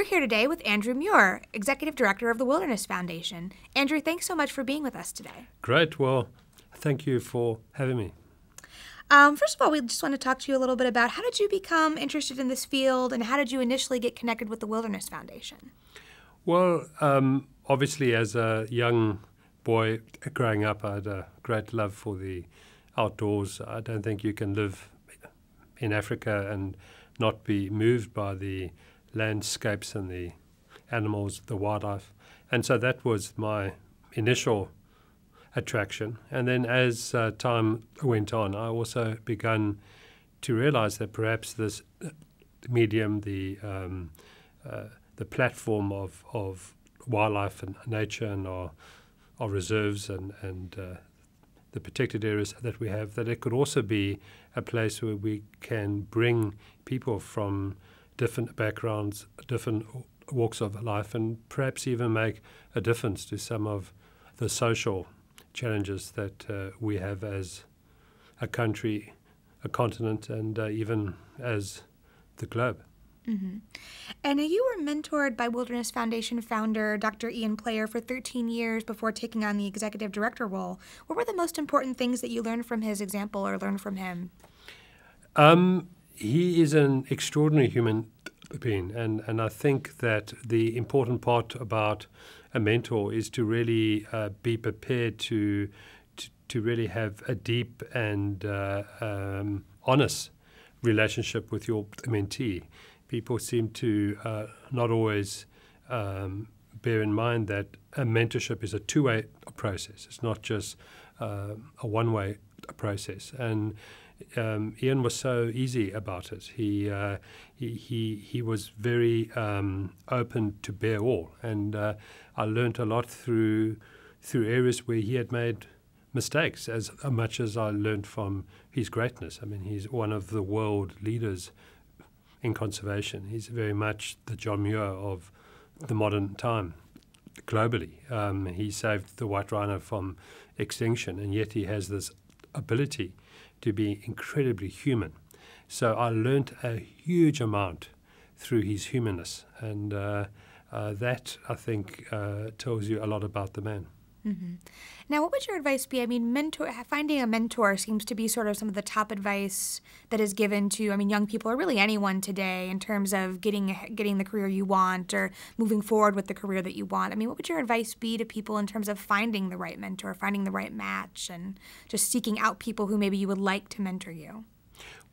here today with Andrew Muir, Executive Director of the Wilderness Foundation. Andrew, thanks so much for being with us today. Great. Well, thank you for having me. First of all, we just want to talk to you a little bit about how did you become interested in this field and how did you initially get connected with the Wilderness Foundation? Well, obviously as a young boy growing up, I had a great love for the outdoors. I don't think you can live in Africa and not be moved by the landscapes and the animals, the wildlife. And so that was my initial attraction. And then as time went on, I also began to realize that perhaps this medium, the platform of wildlife and nature and our reserves and the protected areas that we have, that it could also be a place where we can bring people from different backgrounds, different walks of life, and perhaps even make a difference to some of the social challenges that we have as a country, a continent, and even as the globe. Mm-hmm. And you were mentored by Wilderness Foundation founder Dr. Ian Player for 13 years before taking on the executive director role. What were the most important things that you learned from his example or learned from him? He is an extraordinary human being, and I think that the important part about a mentor is to really be prepared to really have a deep and honest relationship with your mentee. People seem to not always bear in mind that a mentorship is a two-way process. It's not just a one-way process. And Ian was so easy about it. He was very open to bear all, and I learned a lot through areas where he had made mistakes, as much as I learned from his greatness. I mean, he's one of the world leaders in conservation. He's very much the John Muir of the modern time globally. He saved the white rhino from extinction, and yet he has this ability to be incredibly human. So I learned a huge amount through his humanness, and that, I think, tells you a lot about the man. Mm-hmm. Now, what would your advice be? I mean, finding a mentor seems to be sort of some of the top advice that is given to, young people or really anyone today in terms of getting the career you want or moving forward with the career that you want. What would your advice be to people in terms of finding the right mentor, finding the right match, and just seeking out people who maybe you would like to mentor you?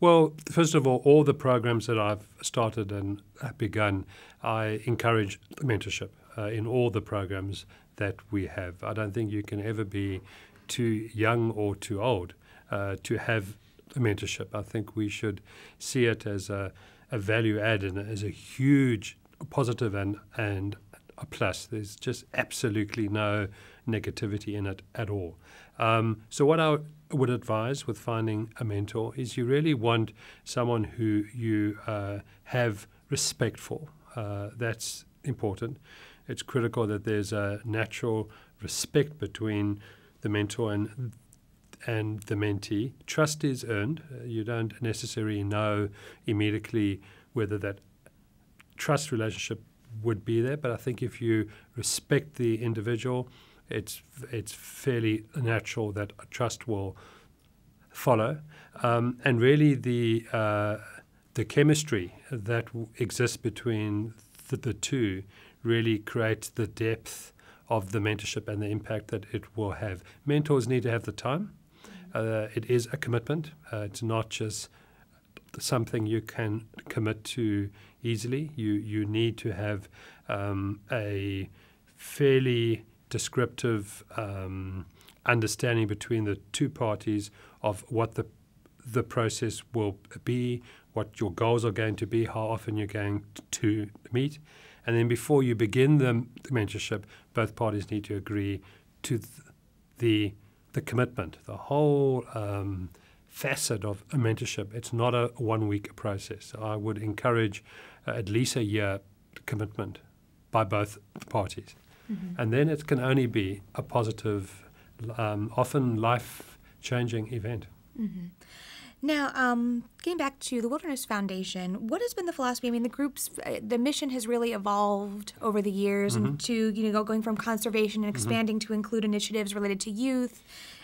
Well, first of all the programs that I've started and begun, I encourage mentorship in all the programs that we have. I don't think you can ever be too young or too old to have a mentorship. I think we should see it as a value add and as a huge positive and a plus. There's just absolutely no negativity in it at all. So what I would advise with finding a mentor is you really want someone who you have respect for. That's important. It's critical that there's a natural respect between the mentor and the mentee. Trust is earned. You don't necessarily know immediately whether that trust relationship would be there, but I think if you respect the individual, it's fairly natural that trust will follow. And really the chemistry that exists between the two really creates the depth of the mentorship and the impact that it will have. Mentors need to have the time. It is a commitment. It's not just something you can commit to easily. You need to have a fairly descriptive understanding between the two parties of what the process will be, what your goals are going to be, how often you're going to meet. And then before you begin the mentorship, both parties need to agree to the commitment, the whole facet of a mentorship. It's not a one-week process. I would encourage at least a year commitment by both parties. Mm-hmm. And then it can only be a positive, often life-changing event. Mm-hmm. Now, getting back to the Wilderness Foundation, what has been the philosophy? I mean, the group's the mission has really evolved over the years into going from conservation and expanding to include initiatives related to youth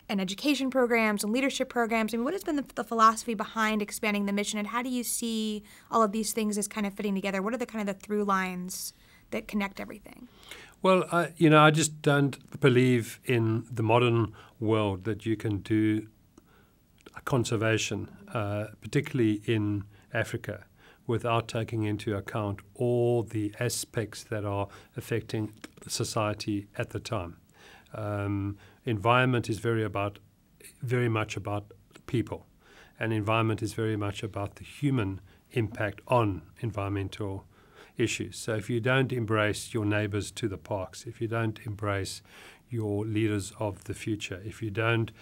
and education programs and leadership programs. I mean, what has been the philosophy behind expanding the mission, and how do you see all of these things as kind of fitting together? What are the kind of the through lines that connect everything? Well, I just don't believe in the modern world that you can do conservation, particularly in Africa, without taking into account all the aspects that are affecting society at the time. Environment is very much about people, and environment is very much about the human impact on environmental issues. So if you don't embrace your neighbors to the parks, if you don't embrace your leaders of the future, if you don't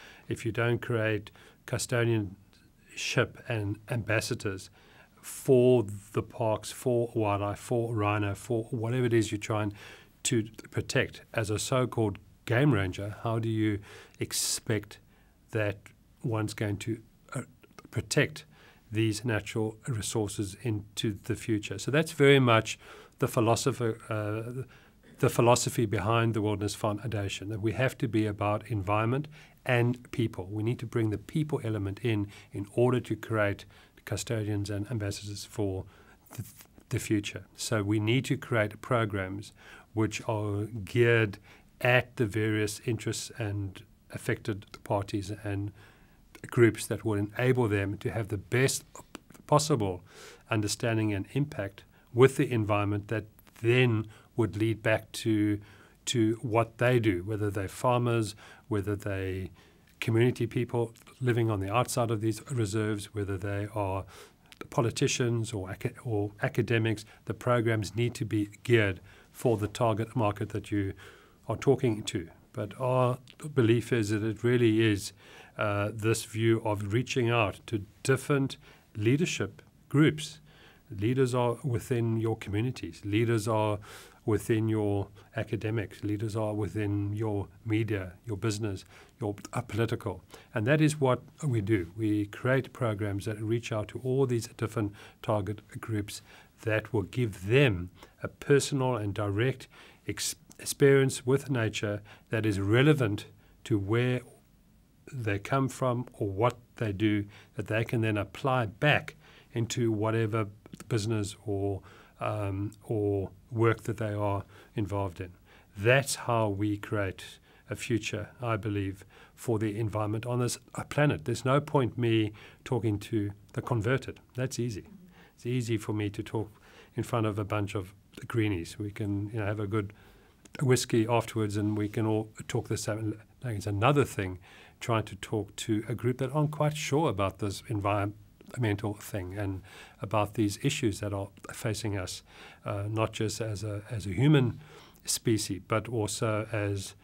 create custodianship and ambassadors for the parks, for wildlife, for rhino, for whatever it is you're trying to protect as a so-called game ranger, how do you expect that one's going to protect these natural resources into the future? So that's very much the philosophy behind the Wilderness Foundation, that we have to be about environment and people. We need to bring the people element in order to create custodians and ambassadors for the future. So we need to create programs which are geared at the various interests and affected parties and groups that will enable them to have the best possible understanding and impact with the environment that then would lead back to what they do, whether they're farmers, whether they community people living on the outside of these reserves, whether they are politicians or academics. The programs need to be geared for the target market that you are talking to. But our belief is that it really is this view of reaching out to different leadership groups. Leaders are within your communities. Leaders are within your academics. Leaders are within your media, your business, your political. And that is what we do. We create programs that reach out to all these different target groups that will give them a personal and direct experience with nature that is relevant to where they come from or what they do, that they can then apply back into whatever business or work that they are involved in. That's how we create a future, I believe, for the environment on this planet. There's no point me talking to the converted. That's easy. It's easy for me to talk in front of a bunch of greenies. We can have a good whiskey afterwards and we can all talk the same. It's another thing trying to talk to a group that aren't quite sure about this environmental thing and about these issues that are facing us, not just as a human species, but also as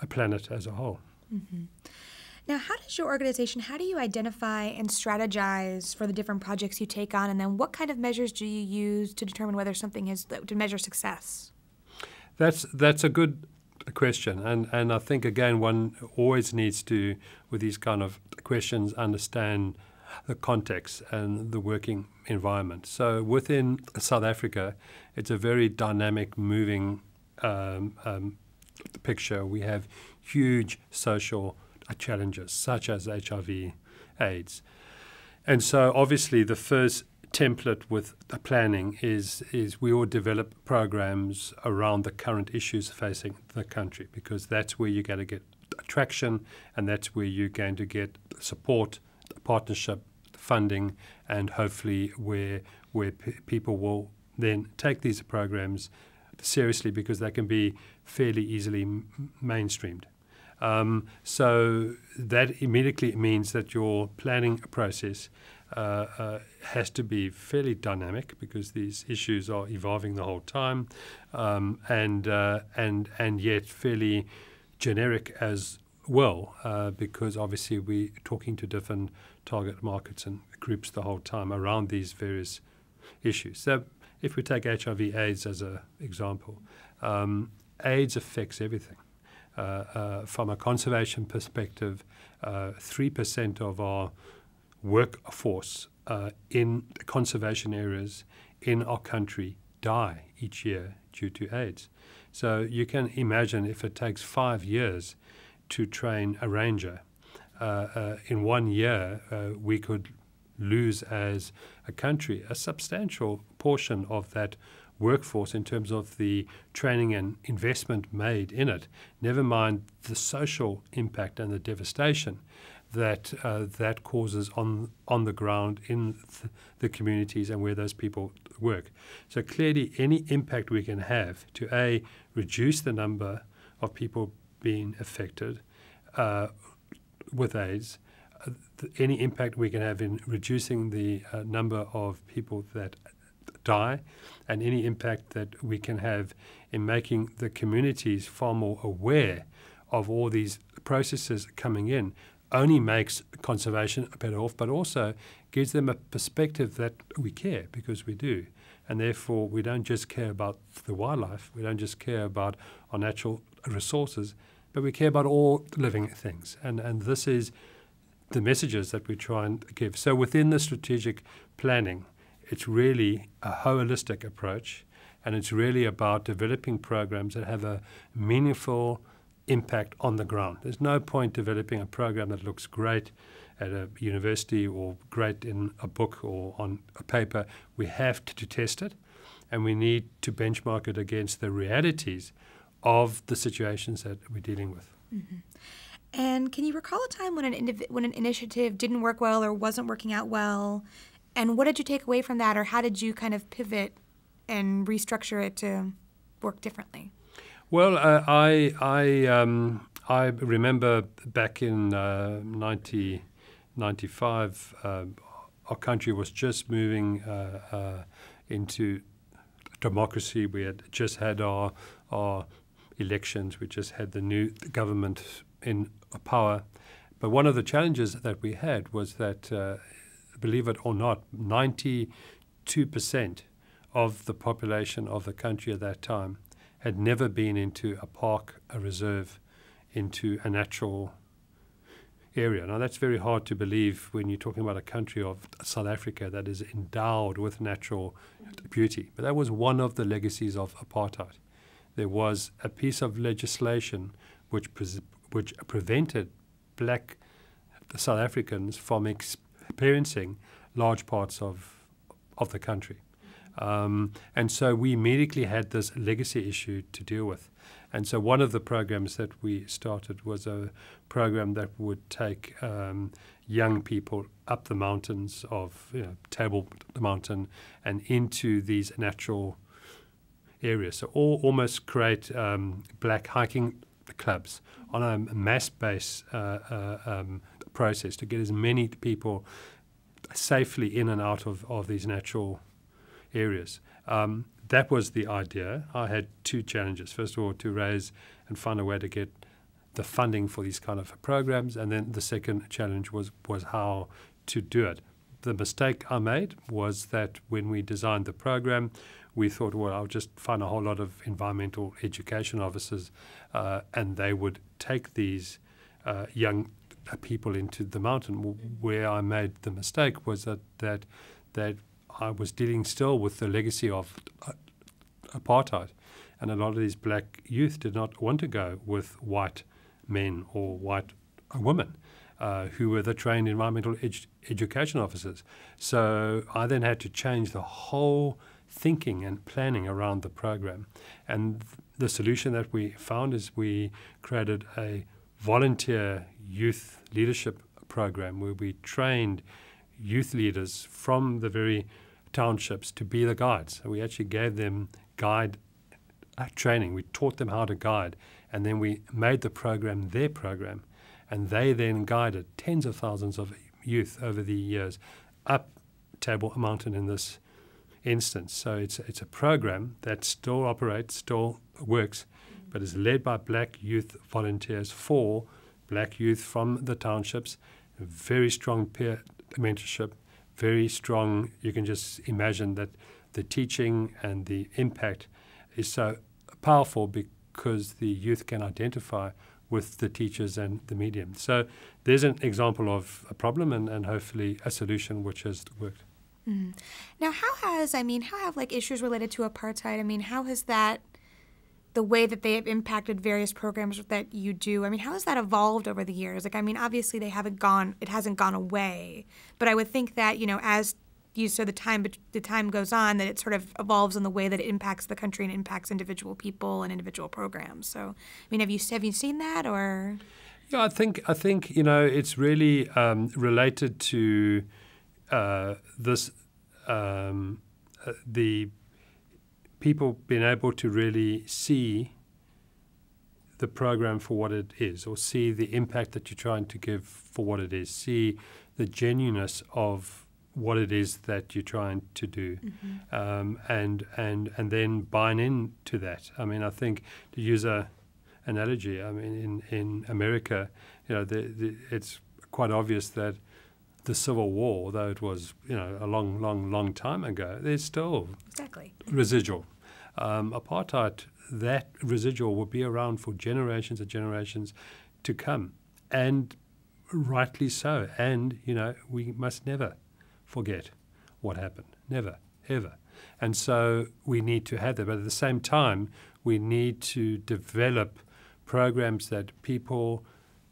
a planet as a whole. Mm-hmm. Now, how do you identify and strategize for the different projects you take on, and then what kind of measures do you use to determine whether something is to measure success? That's a good question, and I think again one always needs to, with these kind of questions, understand the context and the working environment. So within South Africa, it's a very dynamic, moving picture. We have huge social challenges such as HIV, AIDS, and so obviously the first template with planning is we will develop programs around the current issues facing the country, because that's where you're going to get traction and that's where you're going to get support, partnership, funding, and hopefully where people will then take these programs seriously because they can be fairly easily mainstreamed. So that immediately means that your planning process has to be fairly dynamic because these issues are evolving the whole time, and yet fairly generic as well, because obviously we're talking to different target markets and groups the whole time around these various issues. So if we take HIV/AIDS as an example, AIDS affects everything. From a conservation perspective, 3% of our workforce in conservation areas in our country die each year due to AIDS. So you can imagine if it takes 5 years to train a ranger, in 1 year we could lose as a country a substantial portion of that workforce in terms of the training and investment made in it, never mind the social impact and the devastation that that causes on the ground in the communities and where those people work. So clearly any impact we can have to reduce the number of people being affected with AIDS, any impact we can have in reducing the number of people that die, and any impact that we can have in making the communities far more aware of all these processes coming in, only makes conservation better off, but also gives them a perspective that we care, because we do. And therefore, we don't just care about the wildlife, we don't just care about our natural resources, but we care about all living things. And this is the messages that we try and give. So within the strategic planning, it's really a holistic approach, and it's really about developing programs that have a meaningful impact on the ground. There's no point developing a program that looks great at a university or great in a book or on a paper. We have to test it, and we need to benchmark it against the realities of the situations that we're dealing with. Mm-hmm. And can you recall a time when an initiative didn't work well or wasn't working out well? And what did you take away from that, or how did you kind of pivot and restructure it to work differently? Well, I remember back in 1995, our country was just moving into democracy. We had just had our elections. We just had the new government in power. But one of the challenges that we had was that, believe it or not, 92% of the population of the country at that time had never been into a park, a reserve, into a natural area. Now, that's very hard to believe when you're talking about a country of South Africa that is endowed with natural beauty. But that was one of the legacies of apartheid. There was a piece of legislation which prevented black South Africans from experiencing large parts of the country. And so we immediately had this legacy issue to deal with. And so one of the programs that we started was a program that would take young people up the mountains of Table Mountain and into these natural areas. So almost create black hiking clubs on a mass-based process to get as many people safely in and out of these natural areas. That was the idea. I had two challenges. First of all, to raise and find a way to get the funding for these kind of programs, and then the second challenge was how to do it. The mistake I made was that when we designed the program, we thought, well, I'll just find a whole lot of environmental education officers, and they would take these young people into the mountain. Where I made the mistake was that I was dealing still with the legacy of apartheid, and a lot of these black youth did not want to go with white men or white women who were the trained environmental education officers. So I then had to change the whole thinking and planning around the program. And the solution that we found is we created a volunteer youth leadership program where we trained youth leaders from the very townships to be the guides. So we actually gave them guide training. We taught them how to guide, and then we made the program their program, and they then guided tens of thousands of youth over the years up Table Mountain in this instance. So it's a program that still operates, still works, but is led by black youth volunteers for black youth from the townships. Very strong peer mentorship, very strong. You can just imagine that the teaching and the impact is so powerful because the youth can identify with the teachers and the medium. So there's an example of a problem and hopefully a solution which has worked. Mm. Now, how have like issues related to apartheid, how has that, the way that they have impacted various programs that you do, how has that evolved over the years? Like, obviously it hasn't gone away, but I would think that, as you said, the time goes on, that it sort of evolves in the way that it impacts the country and impacts individual people and individual programs. So, have you seen that, or? Yeah, I think it's really related to this the people being able to really see the program for what it is, or see the impact that you're trying to give for what it is, see the genuineness of what it is that you're trying to do, and then buying into that. I think, to use a analogy, in America, it's quite obvious that the Civil War, although it was a long time ago, there's still residual. Apartheid, that residual will be around for generations and generations to come, and rightly so. And we must never forget what happened, never, ever. And so we need to have that. But at the same time, we need to develop programs that people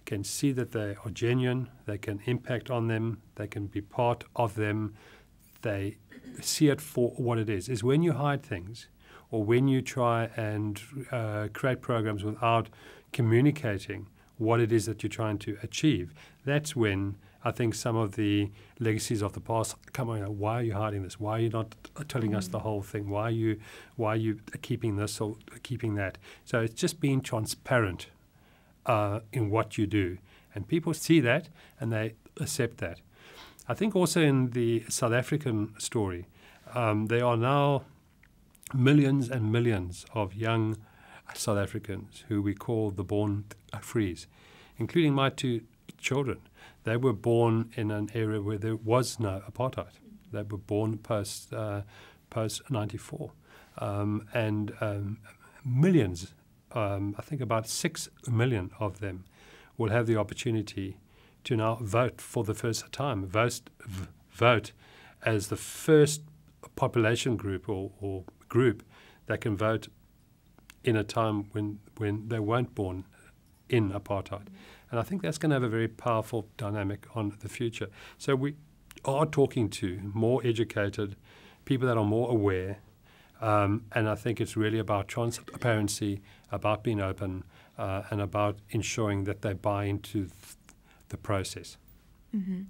can see that they are genuine, they can impact on them, they can be part of them, they see it for what it is. Is when you hide things, or when you try and create programs without communicating what it is that you're trying to achieve, that's when I think some of the legacies of the past come on. Why are you hiding this? Why are you not telling us the whole thing? Why are you keeping this or keeping that? So it's just being transparent in what you do, and people see that and they accept that. I think also in the South African story, there are now millions and millions of young South Africans who we call the born frees, including my two children. They were born in an area where there was no apartheid. They were born post 94, and millions. I think about 6 million of them will have the opportunity to now vote for the first time. Vote as the first population group or group that can vote in a time when they weren't born in apartheid. And I think that's going to have a very powerful dynamic on the future. So we are talking to more educated people that are more aware, and I think it's really about transparency, about being open, and about ensuring that they buy into the process. Mm-hmm.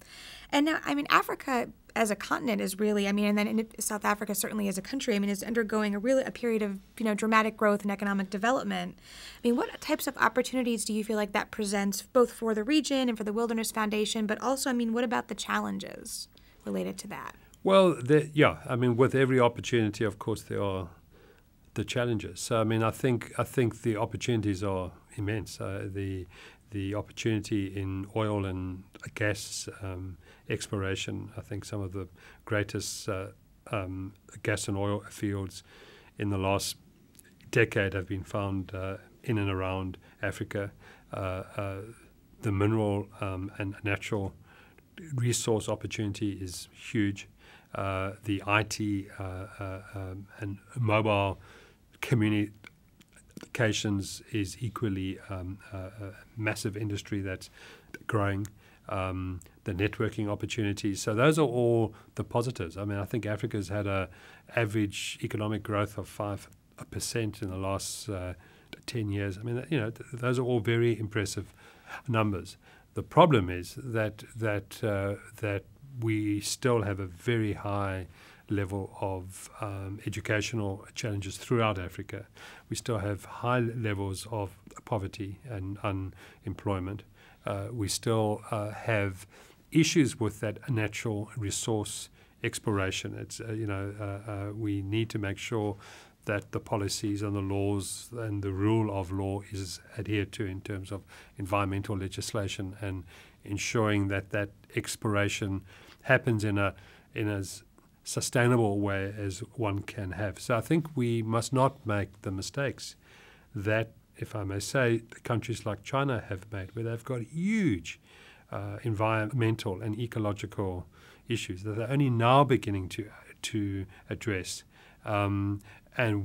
And now, Africa as a continent is really, and then in South Africa certainly as a country, is undergoing a period of, dramatic growth and economic development. What types of opportunities do you feel like that presents, both for the region and for the Wilderness Foundation, but also, what about the challenges related to that? Well, with every opportunity, of course, there are the challenges. So, I think the opportunities are immense. The opportunity in oil and gas exploration, I think some of the greatest gas and oil fields in the last decade have been found in and around Africa. The mineral and natural resource opportunity is huge. The IT and mobile communications is equally a massive industry that's growing. The networking opportunities. So those are all the positives. I think Africa's had an average economic growth of 5% in the last 10 years. Those are all very impressive numbers. The problem is that we still have a very high level of educational challenges throughout Africa. We still have high levels of poverty and unemployment. We still have issues with that natural resource exploration. It's we need to make sure that the policies and the laws and the rule of law is adhered to in terms of environmental legislation, and ensuring that that exploration happens in as sustainable way as one can have. So I think we must not make the mistakes that if I may say, countries like China have made, where they've got huge environmental and ecological issues that they're only now beginning to address. And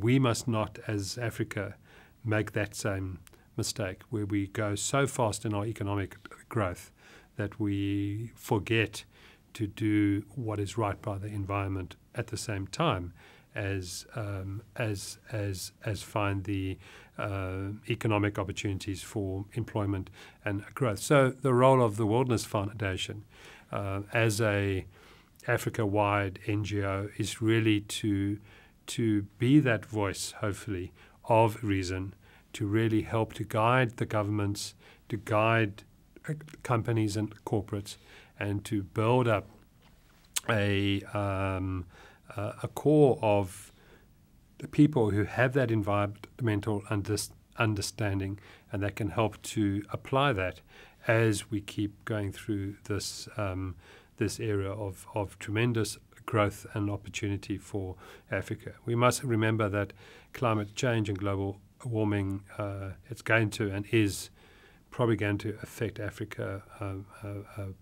we must not, as Africa, make that same mistake where we go so fast in our economic growth that we forget to do what is right by the environment at the same time as find the economic opportunities for employment and growth. So the role of the Wilderness Foundation as a Africa-wide NGO is really to be that voice, hopefully, of reason, to really help to guide the governments, to guide companies and corporates, and to build up a core of the people who have that environmental understanding, and that can help to apply that as we keep going through this this era of tremendous growth and opportunity for Africa. We must remember that climate change and global warming, it's going to and is probably going to affect Africa,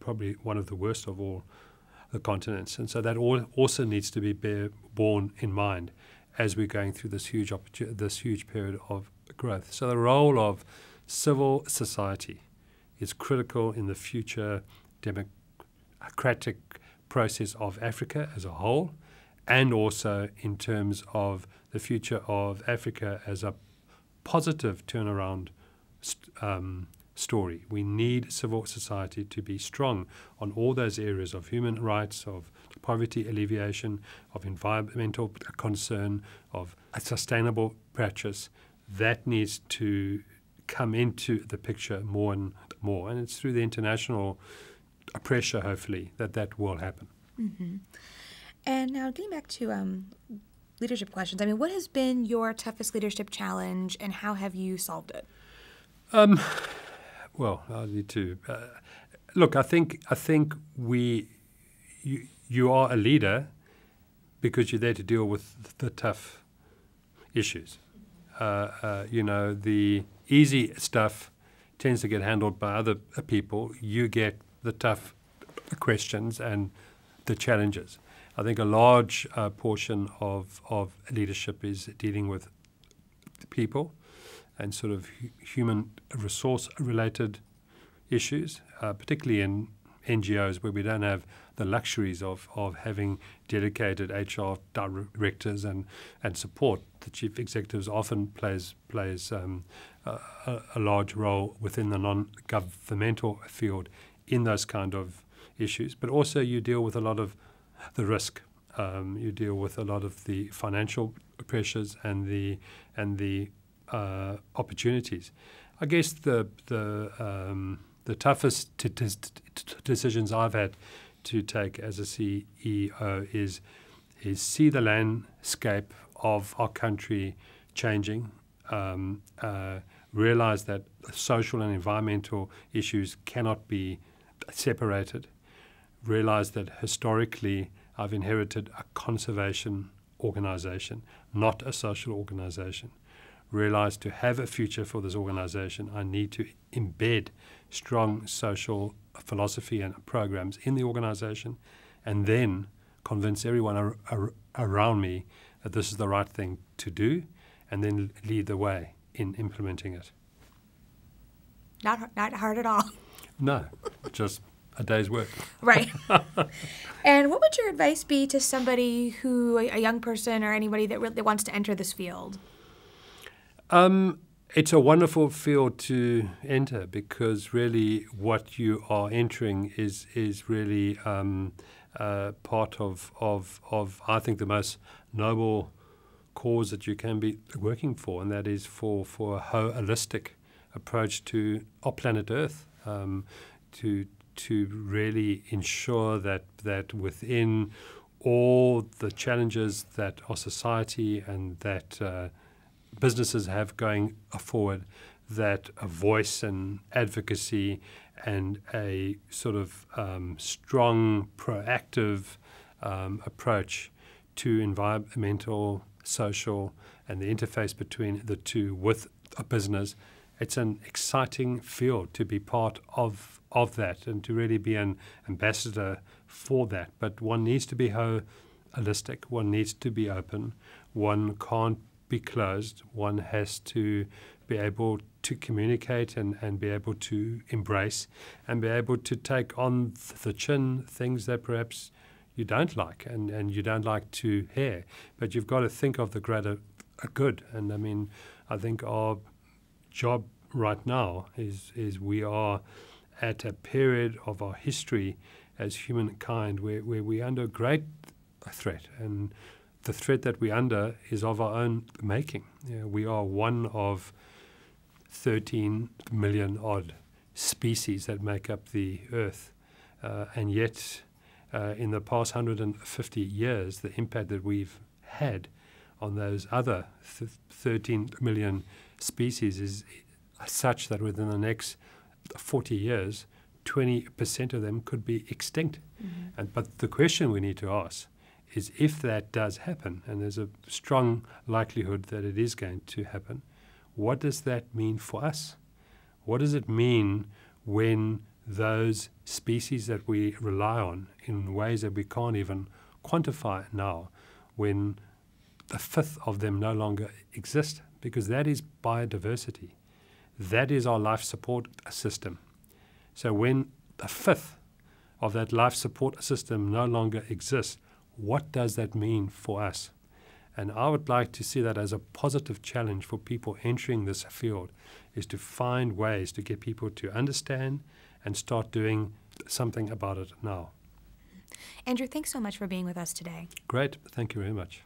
probably one of the worst of all the continents. And so that also needs to be borne in mind as we're going through this huge period of growth. So the role of civil society is critical in the future democratic process of Africa as a whole, and also in terms of the future of Africa as a positive turnaround story. We need civil society to be strong on all those areas of human rights, of poverty alleviation, of environmental concern, of a sustainable practice. That needs to come into the picture more and more. And it's through the international pressure, hopefully, that will happen. Mm-hmm. And now getting back to leadership questions, I mean, what has been your toughest leadership challenge and how have you solved it? Well, I need to look. I think you are a leader because you're there to deal with the tough issues. The easy stuff tends to get handled by other people. You get the tough questions and the challenges. I think a large portion of leadership is dealing with people and sort of human resource-related issues, particularly in NGOs where we don't have the luxuries of having dedicated HR directors and support. The chief executives often plays a large role within the non-governmental field in those kind of issues. But also you deal with a lot of the risk. You deal with a lot of the financial pressures and the opportunities. I guess the toughest decisions I've had to take as a CEO is see the landscape of our country changing, realize that social and environmental issues cannot be separated, realize that historically I've inherited a conservation organization, not a social organization. Realize to have a future for this organization, I need to embed strong social philosophy and programs in the organization, and then convince everyone around me that this is the right thing to do, and then lead the way in implementing it. Not hard at all. No, just a day's work. Right. And what would your advice be to somebody who, a young person or anybody that really wants to enter this field? It's a wonderful field to enter because really what you are entering is really part of I think the most noble cause that you can be working for, and that is for a holistic approach to our planet Earth, to really ensure that within all the challenges that our society and that businesses have going forward, that a voice and advocacy and a sort of strong, proactive approach to environmental, social, and the interface between the two with a business. It's an exciting field to be part of that and to really be an ambassador for that. But one needs to be holistic. One needs to be open. One can't be closed. One has to be able to communicate and be able to embrace and be able to take on the chin things that perhaps you don't like and you don't like to hear. But you've got to think of the greater good. And I mean, I think our job right now is we are at a period of our history as humankind where we're under great threat, and the threat that we're under is of our own making. We are one of 13 million odd species that make up the earth, and yet in the past 150 years the impact that we've had on those other 13 million species is such that within the next 40 years, 20% of them could be extinct. Mm-hmm. But the question we need to ask is, if that does happen, and there's a strong likelihood that it is going to happen, what does that mean for us? What does it mean when those species that we rely on in ways that we can't even quantify now, when a fifth of them no longer exist? Because that is biodiversity. That is our life support system. So when a fifth of that life support system no longer exists, what does that mean for us? And I would like to see that as a positive challenge for people entering this field, is to find ways to get people to understand and start doing something about it now. Andrew, thanks so much for being with us today. Great. Thank you very much.